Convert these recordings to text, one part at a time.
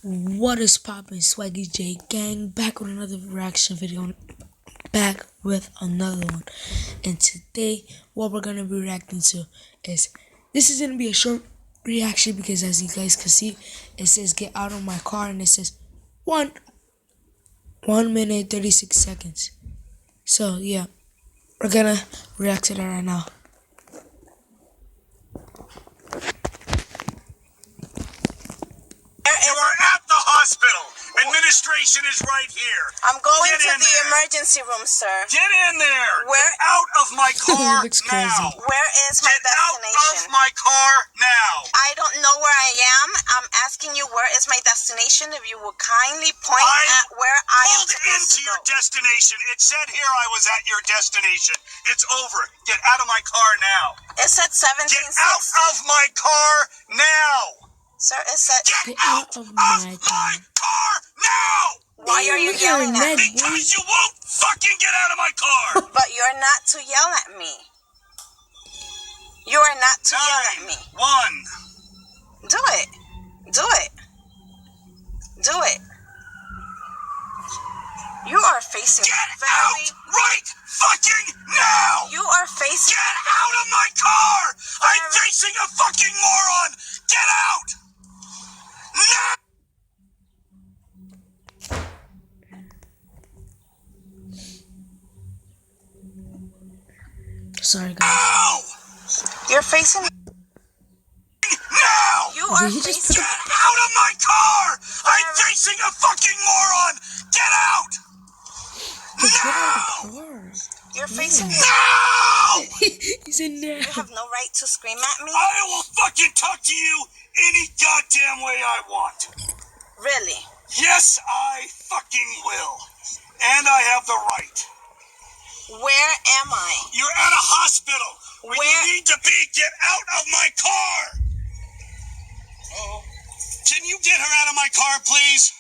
What is poppin', Swaggy J gang? Back with another reaction video. Back with another one. And today, what we're gonna be reacting to is this is gonna be a short reaction because, as you guys can see, it says "Get out of my car" and it says 1 minute 36 seconds. So yeah, we're gonna react to that right now. You are at the hospital. Administration is right here. I'm going Get to in the there. emergency room, sir. Get in there. Where- Get out of my car Looks crazy. now. Where is my Get out destination? of my car now. I don't know where I am. I'm asking you where is my destination. If you would kindly point at where I am Pulled supposed into to your go. destination. It said here I was at your destination. It's over. Get out of my car now. It said Get out 1760. of my car now. Sir, it said... Get out of my car now. Why are you yelling at me? Because you won't fucking get out of my car. But you're not to yell at me. You are not to yell at me. 9-1. Do it. Do it. Do it. You are facing Get very... out right fucking now. You are facing... Get out of my car. I'm facing a fucking moron. Get out. Now. Sorry guys. Now. You're facing... Now. You are Did he just facing... Get out of my car. I'm facing a fucking moron. Get out. Get out Now. of the car. You're facing... No. He's in there. You have no right to scream at me? I will fucking talk to you any goddamn way I want. Really? Yes, I fucking will. And I have the right. Where am I? You're at a hospital where you Where- need to be. Get out of my car. Oh. Can you get her out of my car, please?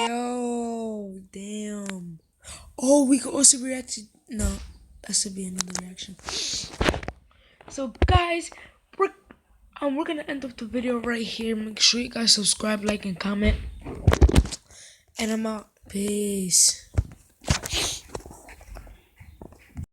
Yo, damn. Oh, we could also react to... No, that should be another reaction. So, guys, we're gonna end up the video right here. Make sure you guys subscribe, like, and comment. And I'm out. Peace.